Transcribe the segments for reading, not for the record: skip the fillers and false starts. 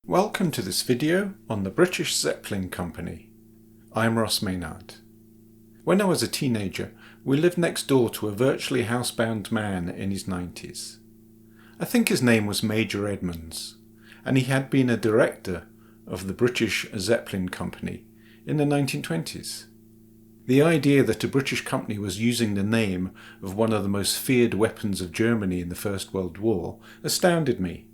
Welcome to this video on the British Zeppelin Company. I'm Ross Maynard. When I was a teenager, we lived next door to a virtually housebound man in his 90s. I think his name was Major Edmonds, and he had been a director of the British Zeppelin Company in the 1920s. The idea that a British company was using the name of one of the most feared weapons of Germany in the First World War astounded me.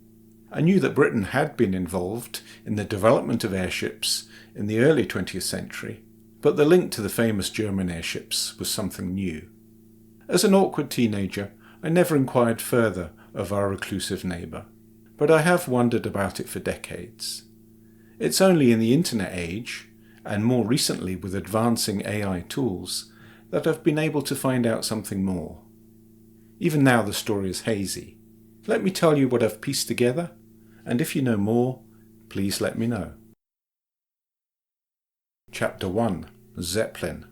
I knew that Britain had been involved in the development of airships in the early 20th century, but the link to the famous German airships was something new. As an awkward teenager, I never inquired further of our reclusive neighbour, but I have wondered about it for decades. It's only in the internet age, and more recently with advancing AI tools, that I've been able to find out something more. Even now the story is hazy. Let me tell you what I've pieced together, and if you know more, please let me know. Chapter 1. Zeppelin.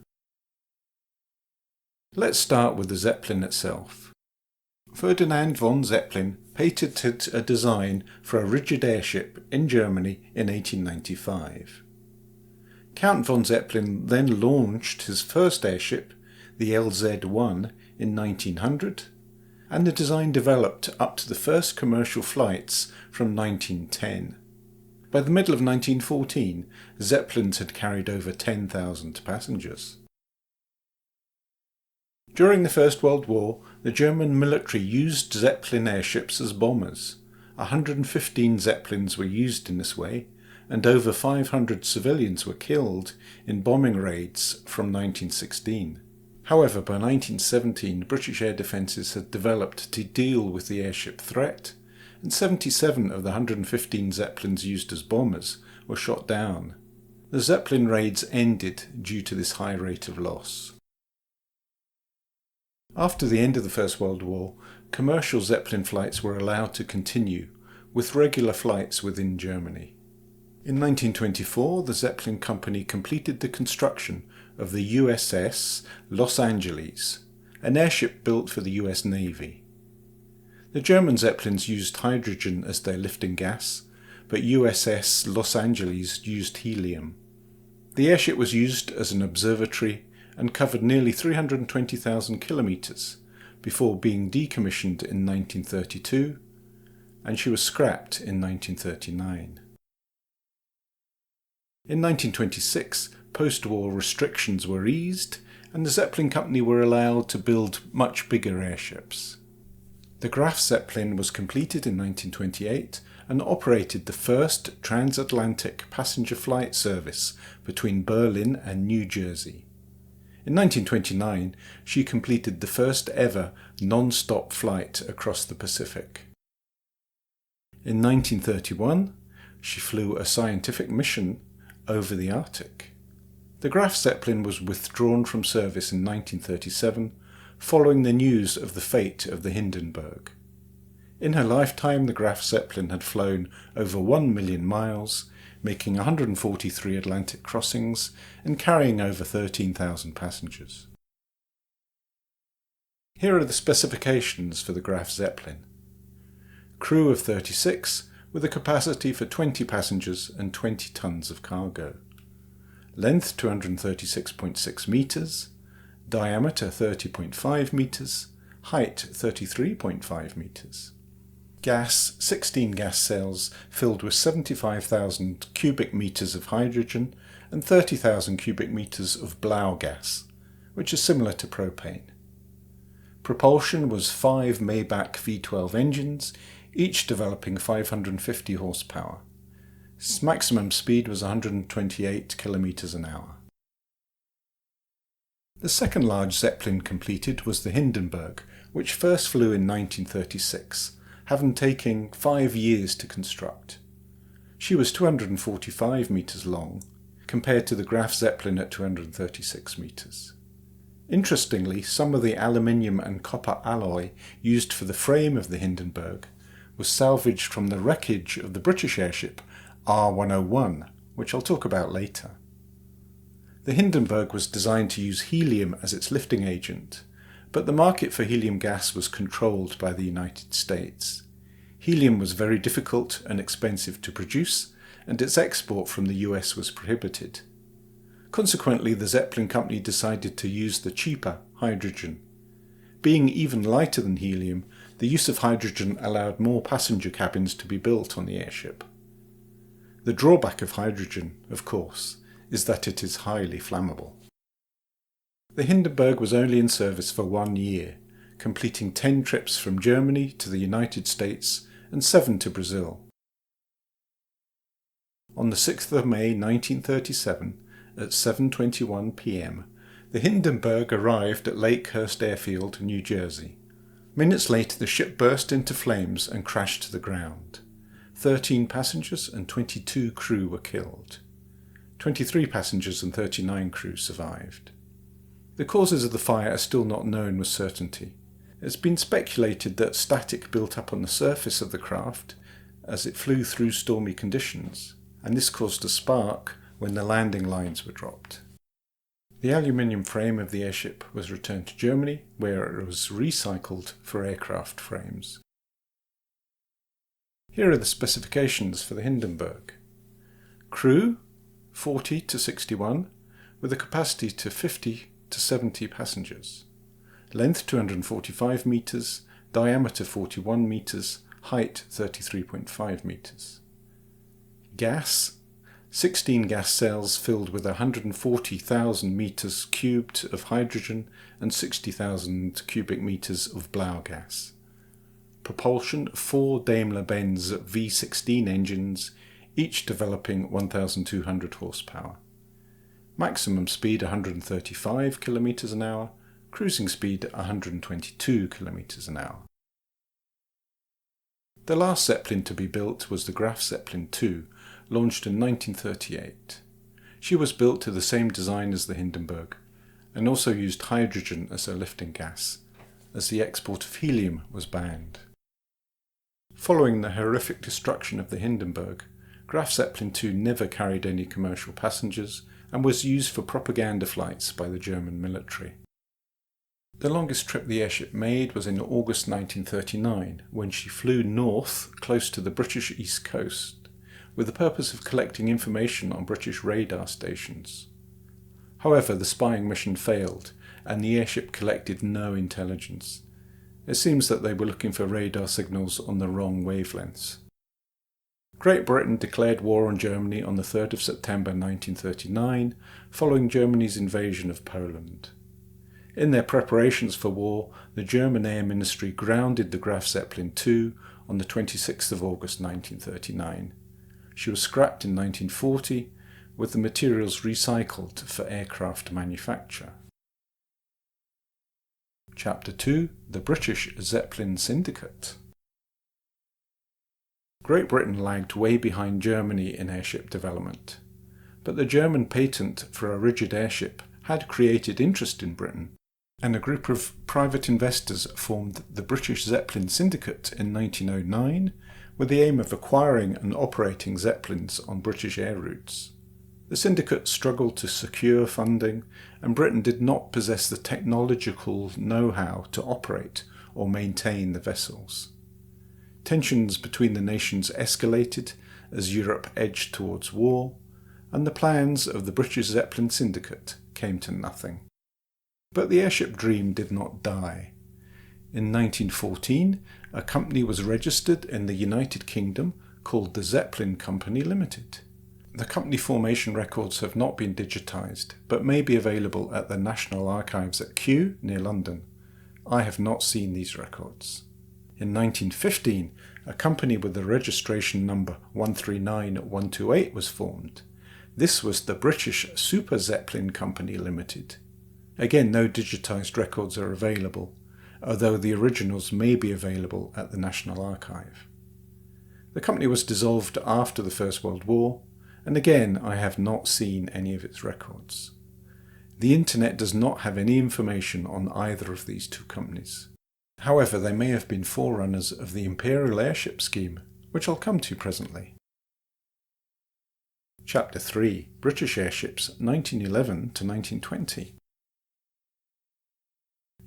Let's start with the Zeppelin itself. Ferdinand von Zeppelin patented a design for a rigid airship in Germany in 1895. Count von Zeppelin then launched his first airship, the LZ-1, in 1900, and the design developed up to the first commercial flights from 1910. By the middle of 1914, Zeppelins had carried over 10,000 passengers. During the First World War, the German military used Zeppelin airships as bombers. 115 Zeppelins were used in this way, and over 500 civilians were killed in bombing raids from 1916. However, by 1917, British air defences had developed to deal with the airship threat, and 77 of the 115 Zeppelins used as bombers were shot down. The Zeppelin raids ended due to this high rate of loss. After the end of the First World War, commercial Zeppelin flights were allowed to continue, with regular flights within Germany. In 1924, the Zeppelin Company completed the construction of the USS Los Angeles, an airship built for the US Navy. The German Zeppelins used hydrogen as their lifting gas, but USS Los Angeles used helium. The airship was used as an observatory and covered nearly 320,000 kilometres before being decommissioned in 1932, and she was scrapped in 1939. In 1926, post-war restrictions were eased, and the Zeppelin Company were allowed to build much bigger airships. The Graf Zeppelin was completed in 1928 and operated the first transatlantic passenger flight service between Berlin and New Jersey. In 1929, she completed the first ever non-stop flight across the Pacific. In 1931, she flew a scientific mission over the Arctic. The Graf Zeppelin was withdrawn from service in 1937 following the news of the fate of the Hindenburg. In her lifetime, the Graf Zeppelin had flown over 1 million miles, making 143 Atlantic crossings and carrying over 13,000 passengers. Here are the specifications for the Graf Zeppelin. Crew of 36, with a capacity for 20 passengers and 20 tons of cargo. Length 236.6 metres, diameter 30.5 metres, height 33.5 metres. Gas 16 gas cells filled with 75,000 cubic metres of hydrogen and 30,000 cubic metres of Blau gas, which is similar to propane. Propulsion was 5 Maybach V12 engines, each developing 550 horsepower. Its maximum speed was 128 kilometers an hour. The second large Zeppelin completed was the Hindenburg, which first flew in 1936, having taken 5 years to construct. She was 245 meters long, compared to the Graf Zeppelin at 236 meters. Interestingly, some of the aluminium and copper alloy used for the frame of the Hindenburg was salvaged from the wreckage of the British airship R101, which I'll talk about later. The Hindenburg was designed to use helium as its lifting agent, but the market for helium gas was controlled by the United States. Helium was very difficult and expensive to produce, and its export from the US was prohibited. Consequently, the Zeppelin Company decided to use the cheaper hydrogen. Being even lighter than helium, the use of hydrogen allowed more passenger cabins to be built on the airship. The drawback of hydrogen, of course, is that it is highly flammable. The Hindenburg was only in service for 1 year, completing 10 trips from Germany to the United States and 7 to Brazil. On the 6th of May 1937, at 7:21 p.m, the Hindenburg arrived at Lakehurst Airfield, New Jersey. Minutes later, the ship burst into flames and crashed to the ground. 13 passengers and 22 crew were killed. 23 passengers and 39 crew survived. The causes of the fire are still not known with certainty. It's been speculated that static built up on the surface of the craft as it flew through stormy conditions, and this caused a spark when the landing lines were dropped. The aluminium frame of the airship was returned to Germany, where it was recycled for aircraft frames. Here are the specifications for the Hindenburg. Crew 40 to 61, with a capacity to 50 to 70 passengers. Length 245 metres, diameter 41 metres, height 33.5 metres. Gas 16 gas cells filled with 140,000 metres cubed of hydrogen and 60,000 cubic metres of Blau gas. Propulsion 4 Daimler-Benz V16 engines, each developing 1,200 horsepower. Maximum speed 135 km an hour, cruising speed 122 km an hour. The last Zeppelin to be built was the Graf Zeppelin II, launched in 1938. She was built to the same design as the Hindenburg, and also used hydrogen as a lifting gas, as the export of helium was banned. Following the horrific destruction of the Hindenburg, Graf Zeppelin II never carried any commercial passengers and was used for propaganda flights by the German military. The longest trip the airship made was in August 1939, when she flew north close to the British East Coast, with the purpose of collecting information on British radar stations. However, the spying mission failed, and the airship collected no intelligence. It seems that they were looking for radar signals on the wrong wavelengths. Great Britain declared war on Germany on the 3rd of September 1939, following Germany's invasion of Poland. In their preparations for war, the German Air Ministry grounded the Graf Zeppelin II on the 26th of August 1939. She was scrapped in 1940, with the materials recycled for aircraft manufacture. Chapter 2. The British Zeppelin Syndicate. Great Britain lagged way behind Germany in airship development, but the German patent for a rigid airship had created interest in Britain, and a group of private investors formed the British Zeppelin Syndicate in 1909 with the aim of acquiring and operating Zeppelins on British air routes. The syndicate struggled to secure funding, and Britain did not possess the technological know-how to operate or maintain the vessels. Tensions between the nations escalated as Europe edged towards war, and the plans of the British Zeppelin Syndicate came to nothing. But the airship dream did not die. In 1914, a company was registered in the United Kingdom called the Zeppelin Company Ltd. The company formation records have not been digitised, but may be available at the National Archives at Kew, near London. I have not seen these records. In 1915, a company with the registration number 139128 was formed. This was the British Super Zeppelin Company Ltd. Again, no digitised records are available, although the originals may be available at the National Archive. The company was dissolved after the First World War, and again I have not seen any of its records. The internet does not have any information on either of these two companies. However, they may have been forerunners of the Imperial Airship scheme, which I'll come to presently. Chapter 3. British Airships 1911 to 1920.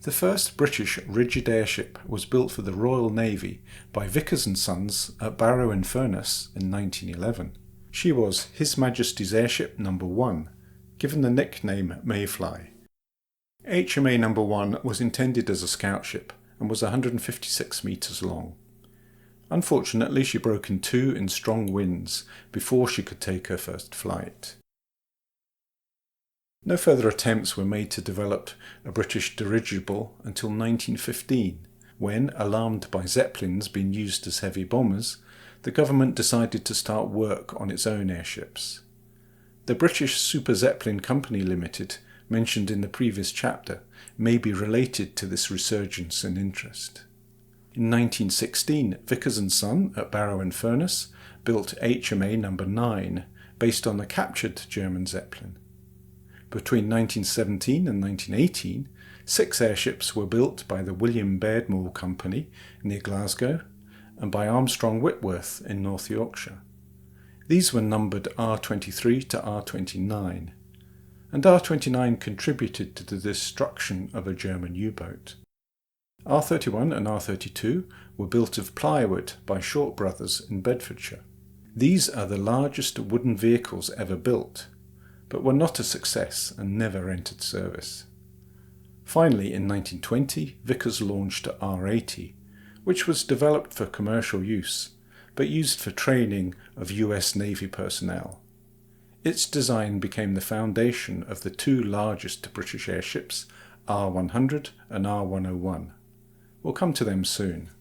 The first British rigid airship was built for the Royal Navy by Vickers and Sons at Barrow-in-Furness in 1911. She was His Majesty's Airship No. 1, given the nickname Mayfly. HMA No. 1 was intended as a scout ship and was 156 metres long. Unfortunately, she broke in two in strong winds before she could take her first flight. No further attempts were made to develop a British dirigible until 1915, when, alarmed by Zeppelins being used as heavy bombers, the government decided to start work on its own airships. The British Super Zeppelin Company Ltd, mentioned in the previous chapter, may be related to this resurgence in interest. In 1916, Vickers and Son at Barrow-in-Furness built HMA No. 9, based on a captured German Zeppelin. Between 1917 and 1918, 6 airships were built by the William Beardmore Company near Glasgow and by Armstrong Whitworth in North Yorkshire. These were numbered R23 to R29, and R29 contributed to the destruction of a German U-boat. R31 and R32 were built of plywood by Short Brothers in Bedfordshire. These are the largest wooden vehicles ever built, but were not a success and never entered service. Finally, in 1920, Vickers launched R80, which was developed for commercial use, but used for training of US Navy personnel. Its design became the foundation of the two largest British airships, R100 and R101. We'll come to them soon.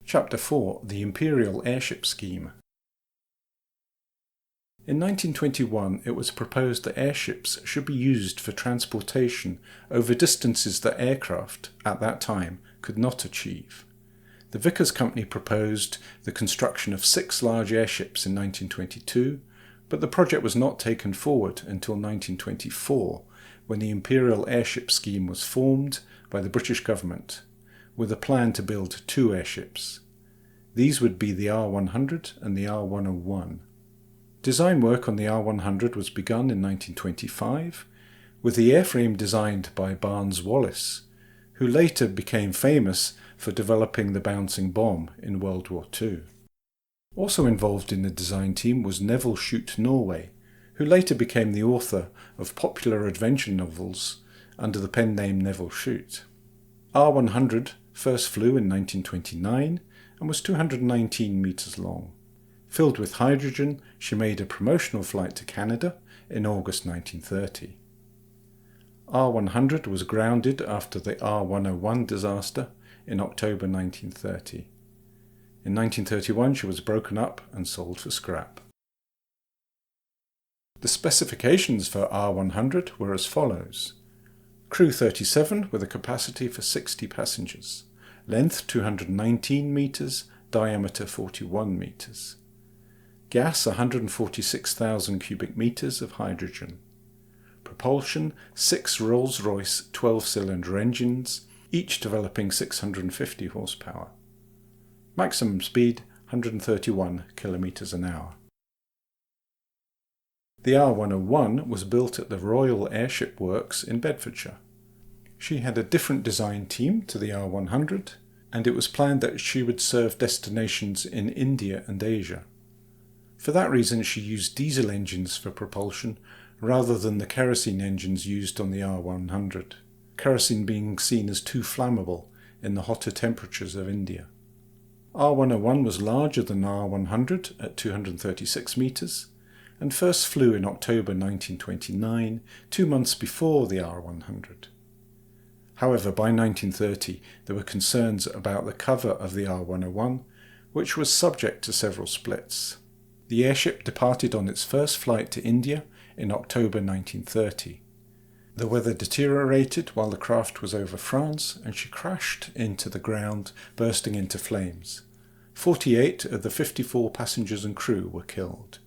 Chapter 4. The Imperial Airship Scheme. In 1921, it was proposed that airships should be used for transportation over distances that aircraft, at that time, could not achieve. The Vickers Company proposed the construction of 6 large airships in 1922, but the project was not taken forward until 1924, when the Imperial Airship Scheme was formed by the British government, with a plan to build 2 airships. These would be the R100 and the R101. Design work on the R100 was begun in 1925, with the airframe designed by Barnes Wallis, who later became famous for developing the bouncing bomb in World War II. Also involved in the design team was Neville Shute Norway, who later became the author of popular adventure novels under the pen name Neville Shute. R100 first flew in 1929 and was 219 metres long. Filled with hydrogen, she made a promotional flight to Canada in August 1930. R100 was grounded after the R101 disaster in October 1930. In 1931 she was broken up and sold for scrap. The specifications for R100 were as follows. Crew 37 with a capacity for 60 passengers. Length 219 metres, diameter 41 metres. Gas 146,000 cubic metres of hydrogen. Propulsion 6 Rolls-Royce 12-cylinder engines, each developing 650 horsepower. Maximum speed 131 kilometres an hour. The R101 was built at the Royal Airship Works in Bedfordshire. She had a different design team to the R100, and it was planned that she would serve destinations in India and Asia. For that reason, she used diesel engines for propulsion rather than the kerosene engines used on the R100, kerosene being seen as too flammable in the hotter temperatures of India. R101 was larger than R100 at 236 metres, and first flew in October 1929, 2 months before the R100. However, by 1930 there were concerns about the cover of the R101, which was subject to several splits. The airship departed on its first flight to India in October 1930. The weather deteriorated while the craft was over France, and she crashed into the ground, bursting into flames. 48 of the 54 passengers and crew were killed.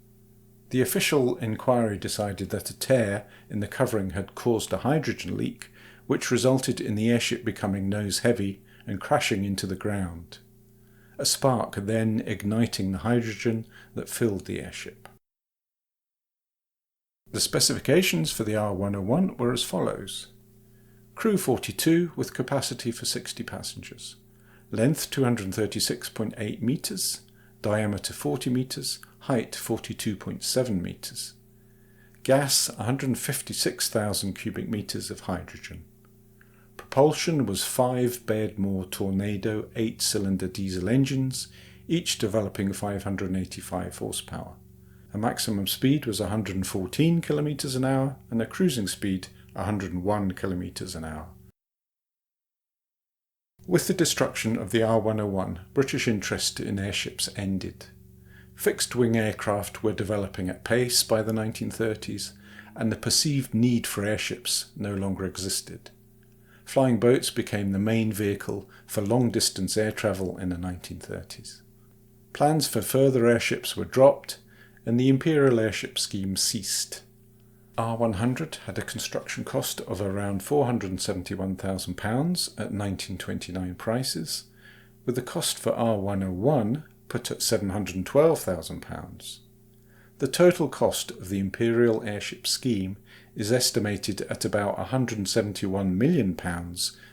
The official inquiry decided that a tear in the covering had caused a hydrogen leak, which resulted in the airship becoming nose-heavy and crashing into the ground. A spark then igniting the hydrogen that filled the airship. The specifications for the R101 were as follows. Crew 42 with capacity for 60 passengers. Length 236.8 metres, diameter 40 metres, height 42.7 metres. Gas 156,000 cubic metres of hydrogen. Propulsion was 5 Beardmore Tornado 8-cylinder diesel engines, each developing 585 horsepower. A maximum speed was 114 km an hour and a cruising speed 101 km an hour. With the destruction of the R101, British interest in airships ended. Fixed-wing aircraft were developing at pace by the 1930s, and the perceived need for airships no longer existed. Flying boats became the main vehicle for long-distance air travel in the 1930s. Plans for further airships were dropped, and the Imperial Airship scheme ceased. R100 had a construction cost of around £471,000 at 1929 prices, with the cost for R101 put at £712,000. The total cost of the Imperial Airship scheme is estimated at about £171 million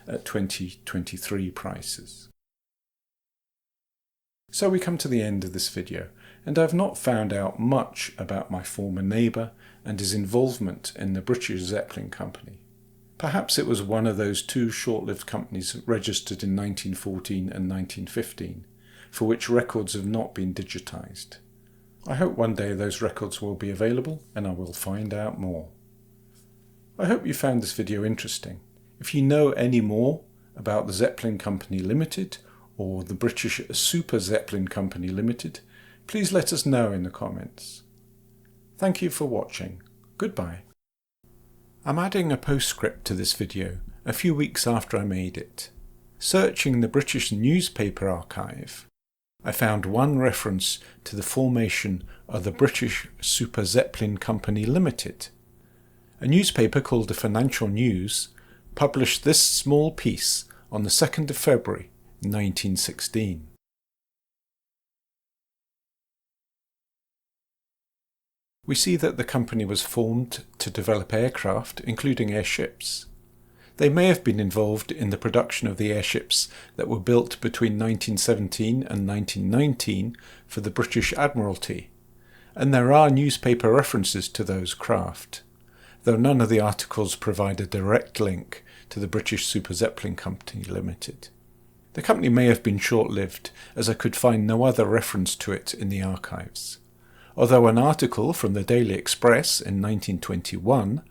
at 2023 prices. So we come to the end of this video, and I've not found out much about my former neighbour and his involvement in the British Zeppelin Company. Perhaps it was one of those two short-lived companies registered in 1914 and 1915, for which records have not been digitised. I hope one day those records will be available and I will find out more. I hope you found this video interesting. If you know any more about the Zeppelin Company Ltd or the British Super Zeppelin Company Ltd, please let us know in the comments. Thank you for watching. Goodbye. I'm adding a postscript to this video a few weeks after I made it. Searching the British newspaper archive, I found one reference to the formation of the British Super Zeppelin Company Ltd. A newspaper called the Financial News published this small piece on the 2nd of February 1916. We see that the company was formed to develop aircraft, including airships. They may have been involved in the production of the airships that were built between 1917 and 1919 for the British Admiralty, and there are newspaper references to those craft, though none of the articles provide a direct link to the British Super Zeppelin Company Ltd. The company may have been short-lived, as I could find no other reference to it in the archives, although an article from the Daily Express in 1921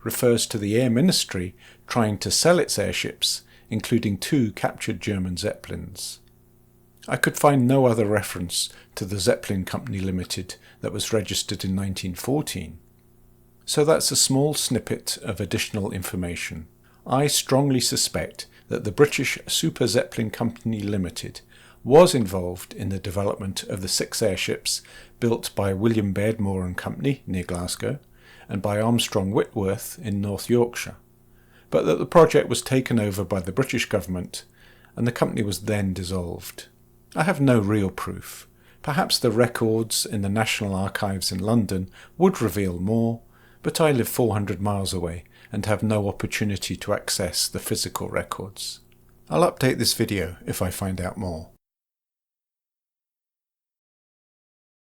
refers to the Air Ministry trying to sell its airships, including 2 captured German Zeppelins. I could find no other reference to the Zeppelin Company Ltd that was registered in 1914. So that's a small snippet of additional information. I strongly suspect that the British Super Zeppelin Company Ltd was involved in the development of the 6 airships built by William Beardmore and Company near Glasgow and by Armstrong Whitworth in North Yorkshire, but that the project was taken over by the British government and the company was then dissolved. I have no real proof. Perhaps the records in the National Archives in London would reveal more, but I live 400 miles away and have no opportunity to access the physical records. I'll update this video if I find out more.